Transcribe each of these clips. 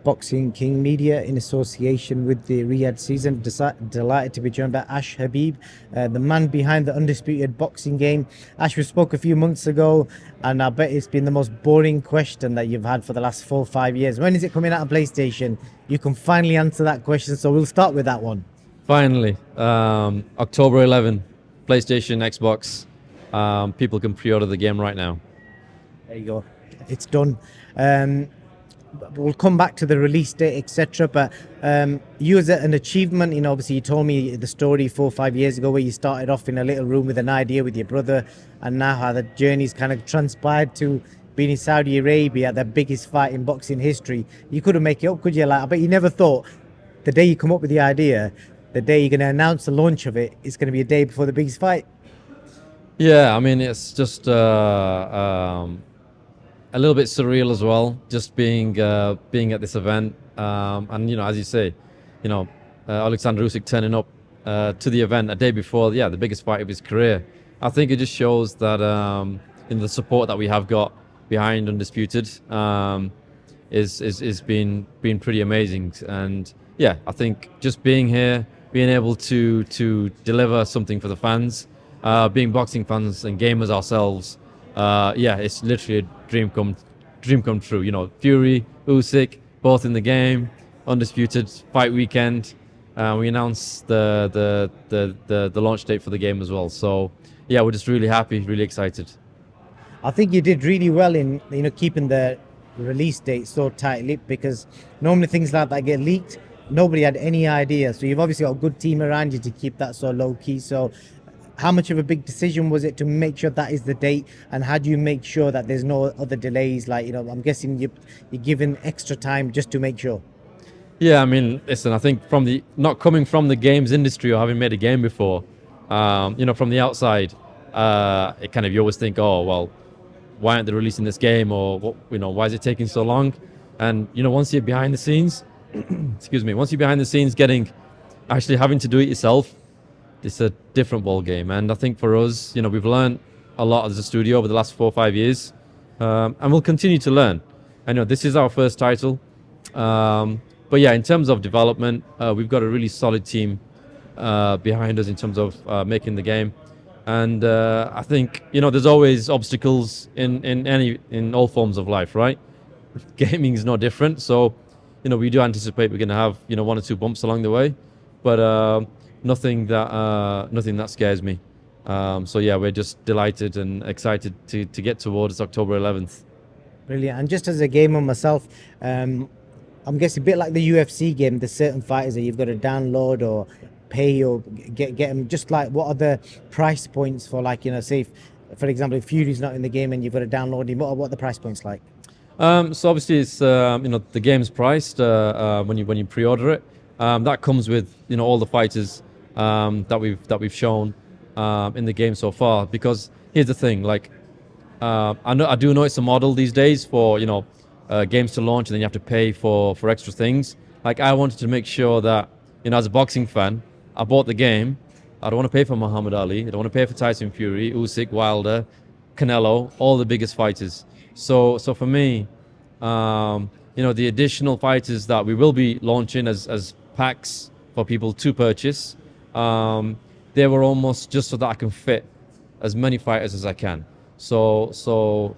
Boxing King Media in association with the Riyadh season. Delighted to be joined by Ash Habib, the man behind the undisputed boxing game. Ash, we spoke a few months ago, and I bet it's been the most boring question that you've had for the last 4 or 5 years. When is it coming out of PlayStation? You can finally answer that question, so we'll start with that one. Finally, October 11, PlayStation, Xbox. People can pre-order the game right now. There you go. It's done. We'll come back to the release date, etc. But you, as an achievement, obviously you told me the story 4 or 5 years ago where you started off in a little room with an idea with your brother, and now how the journey's kind of transpired to being in Saudi Arabia, the biggest fight in boxing history. You couldn't make it up, could you? Like, I bet you never thought the day you come up with the idea, the day you're going to announce the launch of it, it's going to be a day before the biggest fight. Yeah, I mean it's just a little bit surreal as well, just being at this event, and as you say, Alexander Usyk turning up to the event a day before, the biggest fight of his career. I think it just shows that in the support that we have got behind Undisputed is been pretty amazing, and I think just being here, being able to deliver something for the fans, being boxing fans and gamers ourselves. It's literally a dream come true. Fury, Usyk, both in the game, undisputed fight weekend. We announced the launch date for the game as well. So we're just really happy, really excited. I think you did really well in keeping the release date so tight-lipped, because normally things like that get leaked. Nobody had any idea. So you've obviously got a good team around you to keep that so low-key. So how much of a big decision was it to make sure that is the date, and how do you make sure that there's no other delays? Like, I'm guessing you're given extra time just to make sure. Yeah, I mean, listen, I think not coming from the games industry or having made a game before, from the outside, it kind of, you always think, oh, well, why aren't they releasing this game, or why is it taking so long? And once you're behind the scenes, excuse me, once you're behind the scenes, actually having to do it yourself, it's a different ball game. And I think for us, we've learned a lot as a studio over the last 4 or 5 years, and we'll continue to learn. I know this is our first title, but in terms of development, we've got a really solid team behind us in terms of making the game. And I think there's always obstacles in all forms of life, right? Gaming is no different. So we do anticipate we're going to have 1 or 2 bumps along the way, but nothing that scares me. We're just delighted and excited to get towards October 11th. Brilliant. And just as a gamer myself, I'm guessing a bit like the UFC game, there's certain fighters that you've got to download or pay or get them. Just like, what are the price points for, like, say, for example, if Fury's not in the game and you've got to download him, what are the price points like? So obviously it's the game's priced when you pre-order it. That comes with all the fighters that we've shown in the game so far. Because here's the thing, like, I do know it's a model these days for games to launch and then you have to pay for extra things. Like, I wanted to make sure that as a boxing fan, I bought the game. I don't want to pay for Muhammad Ali. I don't want to pay for Tyson Fury, Usyk, Wilder, Canelo, all the biggest fighters. So for me, the additional fighters that we will be launching as packs for people to purchase, they were almost just so that I can fit as many fighters as I can. So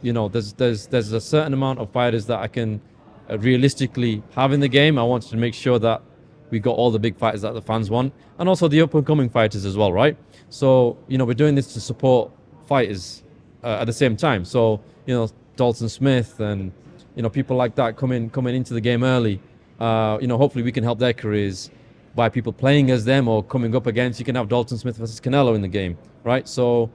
there's a certain amount of fighters that I can realistically have in the game. I wanted to make sure that we got all the big fighters that the fans want, and also the up and coming fighters as well, right? So we're doing this to support fighters at the same time. So Dalton Smith and people like that coming into the game early. Hopefully we can help their careers by people playing as them or coming up against. You can have Dalton Smith versus Canelo in the game, right? So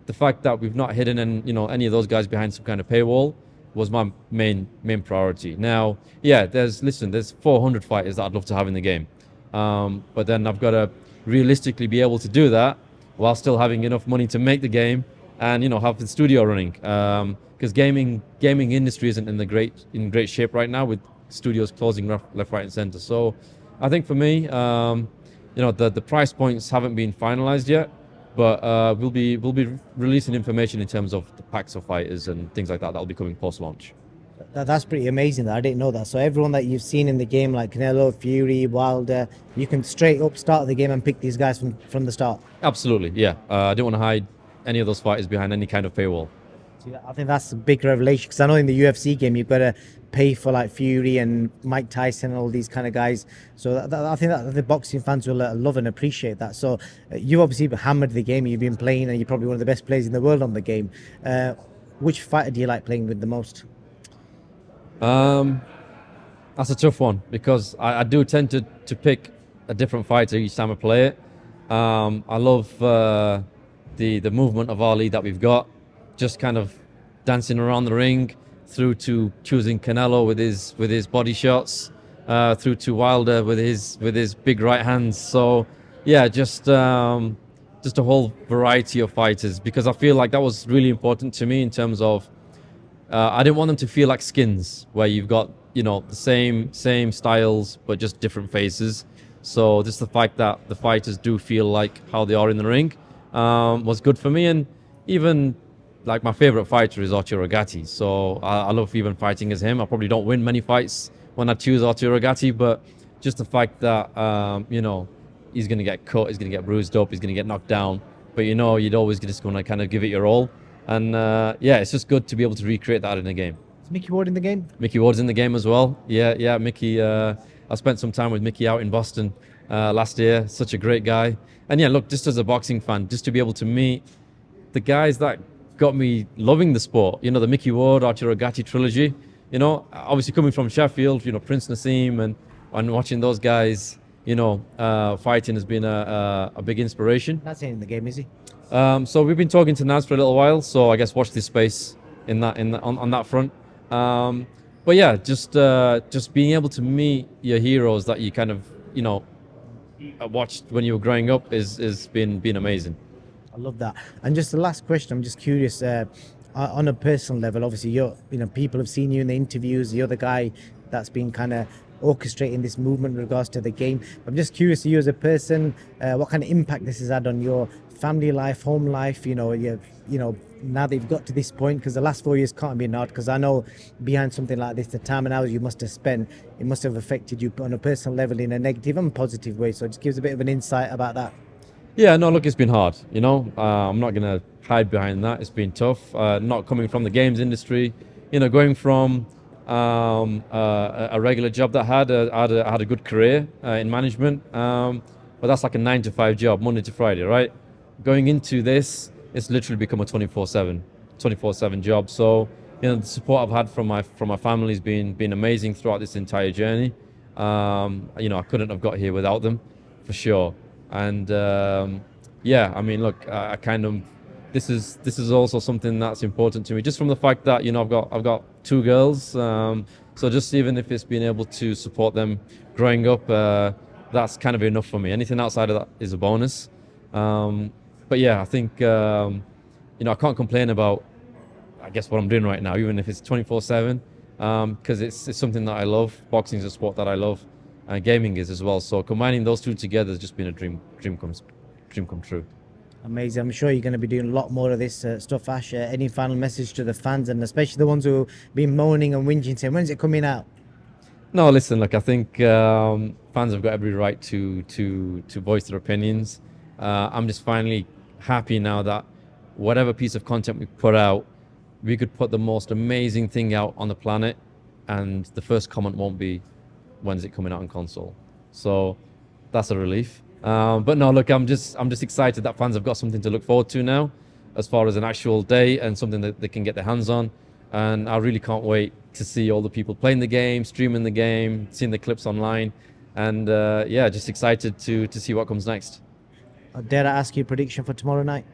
the fact that we've not hidden any of those guys behind some kind of paywall was my main priority. Now, there's 400 fighters that I'd love to have in the game, but then I've got to realistically be able to do that while still having enough money to make the game and have the studio running. Because gaming industry isn't in great shape right now, with studios closing left, right, and center. So I think for me, the price points haven't been finalized yet, but we'll be releasing information in terms of the packs of fighters and things like that. That'll be coming post launch. That's pretty amazing. I didn't know that. So everyone that you've seen in the game, like Canelo, Fury, Wilder, you can straight up start the game and pick these guys from the start. Absolutely, yeah. I don't want to hide any of those fighters behind any kind of paywall. See, I think that's a big revelation because I know in the UFC game you've got to pay for like Fury and Mike Tyson and all these kind of guys. So I think that the boxing fans will love and appreciate that. So you obviously hammered the game. You've been playing, and you're probably one of the best players in the world on the game. Which fighter do you like playing with the most? Um, that's a tough one because I do tend to pick a different fighter each time I play it. I love the movement of Ali that we've got, just kind of dancing around the ring, through to choosing Canelo with his body shots, through to Wilder with his big right hands. So yeah, just a whole variety of fighters because I feel like that was really important to me in terms of I didn't want them to feel like skins where you've got the same styles but just different faces. So just the fact that the fighters do feel like how they are in the ring was good for me. And even like my favorite fighter is Arturo Gatti. So I love even fighting as him. I probably don't win many fights when I choose Arturo Gatti, but just the fact that he's going to get cut, he's going to get bruised up, he's going to get knocked down, but you'd always just going to kind of give it your all. And yeah, it's just good to be able to recreate that in a game. Is Mickey Ward in the game? Mickey Ward's in the game as well. Yeah, Mickey. I spent some time with Mickey out in Boston last year. Such a great guy. And yeah, look, just as a boxing fan, just to be able to meet the guys that got me loving the sport. The Mickey Ward, Arturo Gatti trilogy. Obviously coming from Sheffield, Prince Nassim and watching those guys, fighting has been a big inspiration. That's in the game, is he? So we've been talking to Naz for a little while. So I guess watch this space on that front. But yeah, just being able to meet your heroes that you kind of watched when you were growing up is been amazing. I love that. And just the last question, I'm just curious. On a personal level, obviously, people have seen you in the interviews. You're the guy that's been kind of orchestrating this movement in regards to the game. I'm just curious, you as a person, what kind of impact this has had on your family life, home life. Now that you've got to this point, because the last 4 years can't be hard. Because I know behind something like this, the time and hours you must have spent, it must have affected you on a personal level in a negative and positive way. So it just gives a bit of an insight about that. Yeah, no, look, it's been hard. I'm not gonna hide behind that. It's been tough. Not coming from the games industry, going from a regular job that I had a good career in management, but that's like a 9 to 5 job, Monday to Friday, right? Going into this, it's literally become a 24/7 job. So the support I've had from my family's been amazing throughout this entire journey. I couldn't have got here without them, for sure. And yeah, I mean, look, I kind of this is also something that's important to me, just from the fact that I've got 2 girls. So just even if it's being able to support them growing up, that's kind of enough for me. Anything outside of that is a bonus. But yeah, I think I can't complain about, I guess, what I'm doing right now, even if it's 24/7, because it's something that I love. Boxing is a sport that I love, and gaming is as well. So combining those two together has just been a dream come true. Amazing. I'm sure you're going to be doing a lot more of this stuff, Ash. Any final message to the fans, and especially the ones who have been moaning and whinging, saying, when's it coming out? No, listen, look, I think fans have got every right to voice their opinions. I'm just finally happy now that whatever piece of content we put out, we could put the most amazing thing out on the planet, and the first comment won't be, when's it coming out on console? So that's a relief. But no, look, I'm just excited that fans have got something to look forward to now, as far as an actual day and something that they can get their hands on. And I really can't wait to see all the people playing the game, streaming the game, seeing the clips online, and yeah, just excited to see what comes next. Dare I ask you a prediction for tomorrow night?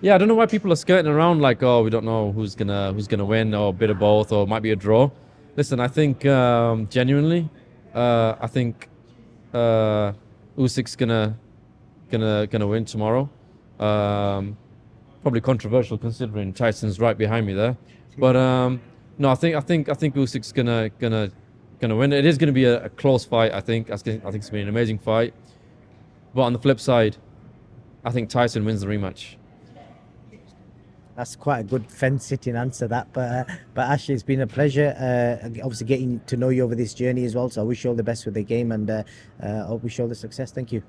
Yeah, I don't know why people are skirting around like, oh, we don't know who's gonna win, or a bit of both, or it might be a draw. Listen, I think genuinely, I think Usyk's gonna win tomorrow. Probably controversial considering Tyson's right behind me there, but no, I think Usyk's gonna win. It is gonna be a close fight. I think it's gonna be an amazing fight. But on the flip side, I think Tyson wins the rematch. That's quite a good fence-sitting answer, that. But Ashley, it's been a pleasure. Obviously, getting to know you over this journey as well. So I wish you all the best with the game, and I wish you all the success. Thank you.